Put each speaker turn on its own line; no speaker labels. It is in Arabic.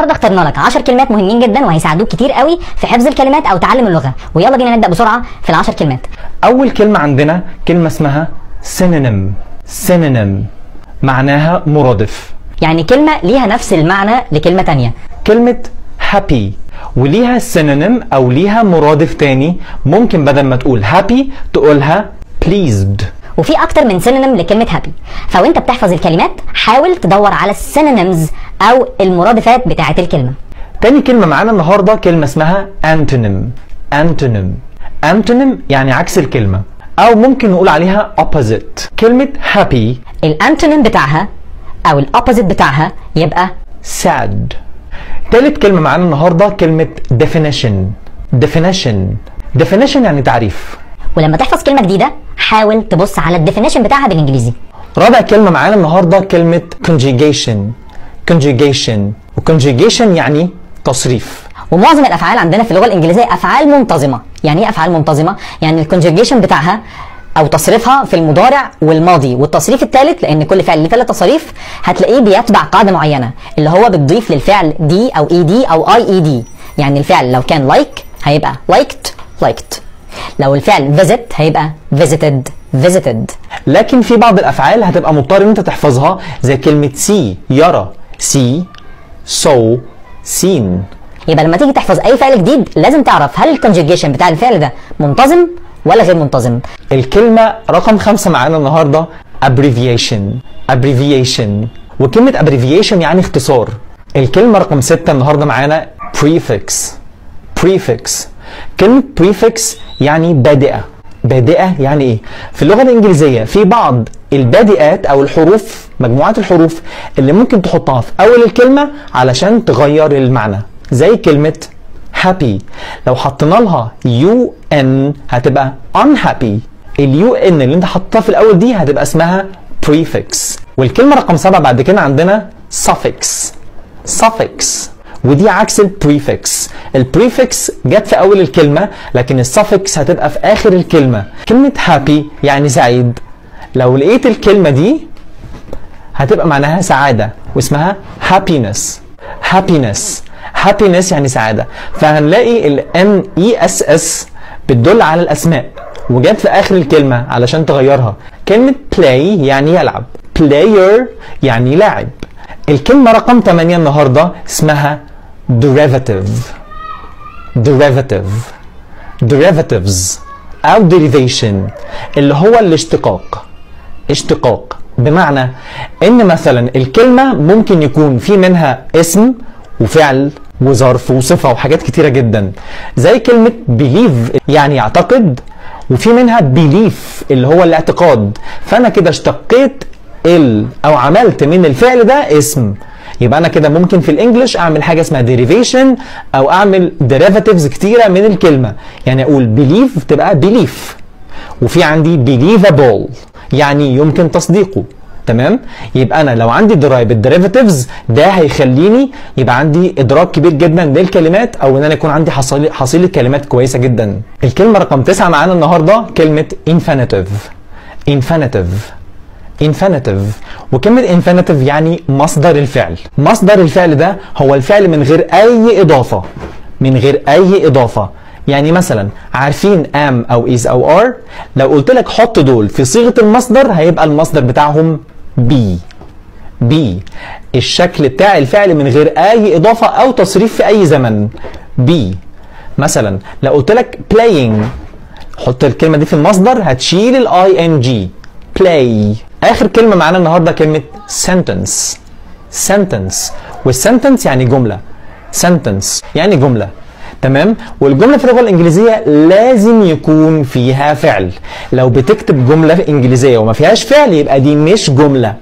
النهارده اخترنا لك 10 كلمات مهمين جدا وهيساعدوك كتير قوي في حفظ الكلمات او تعلم اللغه، ويلا بينا نبدا بسرعه في ال10 كلمات.
اول كلمه عندنا كلمه اسمها synonym. synonym معناها مرادف،
يعني كلمه ليها نفس المعنى لكلمه تانية.
كلمه happy وليها synonym او ليها مرادف تاني، ممكن بدل ما تقول happy تقولها pleased.
وفي اكتر من سينونيم لكلمه هابي، فوانت بتحفظ الكلمات حاول تدور على السينونيمز او المرادفات بتاعه الكلمه.
تاني كلمه معانا النهارده كلمه اسمها antonym. antonym antonym يعني عكس الكلمه، او ممكن نقول عليها opposite. كلمه happy
الانتونيم بتاعها او الاوبوزيت بتاعها يبقى
sad. تالت كلمه معانا النهارده كلمه definition. definition definition يعني تعريف.
ولما تحفظ كلمه جديده حاول تبص على الديفينيشن بتاعها بالانجليزي.
رابع كلمه معانا النهارده كلمه conjugation. conjugation وconjugation يعني تصريف.
ومعظم الافعال عندنا في اللغه الانجليزيه افعال منتظمه. يعني ايه افعال منتظمه؟ يعني الكونجوجيشن بتاعها او تصريفها في المضارع والماضي والتصريف الثالث، لان كل فعل ليه 3 تصاريف، هتلاقيه بيتبع قاعده معينه اللي هو بتضيف للفعل دي او اي دي او اي اي دي. يعني الفعل لو كان لايك هيبقى liked liked، لو الفعل visit هيبقى visited visited.
لكن في بعض الافعال هتبقى مضطر ان انت تحفظها زي كلمه see يرى see saw seen.
يبقى لما تيجي تحفظ اي فعل جديد لازم تعرف هل الكونجوجيشن بتاع الفعل ده منتظم ولا غير منتظم.
الكلمه رقم 5 معانا النهارده abbreviation. abbreviation وكلمه abbreviation يعني اختصار. الكلمه رقم 6 النهارده معانا prefix. prefix كلمه prefix يعني بادئه. بادئه يعني ايه؟ في اللغه الانجليزيه في بعض البادئات او الحروف، مجموعات الحروف اللي ممكن تحطها في اول الكلمه علشان تغير المعنى، زي كلمه happy لو حطينا لها UN هتبقى unhappy. الUN اللي انت حطيتها في الاول دي هتبقى اسمها prefix. والكلمه رقم 7 بعد كده عندنا suffix. suffix ودي عكس البريفكس. البريفكس جت في اول الكلمه لكن السفكس هتبقى في اخر الكلمه. كلمه happy يعني سعيد، لو لقيت الكلمه دي هتبقى معناها سعاده واسمها happiness. happiness happiness يعني سعاده، فهنلاقي ال NESS بتدل على الاسماء وجت في اخر الكلمه علشان تغيرها. كلمه play يعني يلعب، player يعني لاعب. الكلمه رقم 8 النهارده اسمها derivative. derivative derivatives او derivation اللي هو الاشتقاق. اشتقاق بمعنى ان مثلا الكلمه ممكن يكون في منها اسم وفعل وظرف وصفه وحاجات كتيره جدا، زي كلمه believe يعني يعتقد، وفي منها belief اللي هو الاعتقاد. فانا كده اشتقيت او عملت من الفعل ده اسم، يبقى انا كده ممكن في الانجليش اعمل حاجه اسمها derivation او اعمل derivatives كتيره من الكلمه. يعني اقول believe تبقى belief، وفي عندي believable يعني يمكن تصديقه. تمام؟ يبقى انا لو عندي derivatives ده هيخليني يبقى عندي ادراك كبير جدا للكلمات، او ان انا يكون عندي حصيله كلمات كويسه جدا. الكلمه رقم 9 معانا النهارده كلمه infinitive. infinitive infinitive وكلمة infinitive يعني مصدر الفعل. مصدر الفعل ده هو الفعل من غير أي إضافة. من غير أي إضافة. يعني مثلا عارفين am أو is أو are، لو قلت لك حط دول في صيغة المصدر هيبقى المصدر بتاعهم be. be الشكل بتاع الفعل من غير أي إضافة أو تصريف في أي زمن. be مثلا لو قلت لك playing حط الكلمة دي في المصدر هتشيل ال ing play. آخر كلمة معانا النهاردة كلمة sentence. sentence والsentence يعني جملة. sentence يعني جملة. تمام؟ والجملة في اللغة الإنجليزية لازم يكون فيها فعل. لو بتكتب جملة إنجليزية وما فيهاش فعل يبقى دي مش جملة.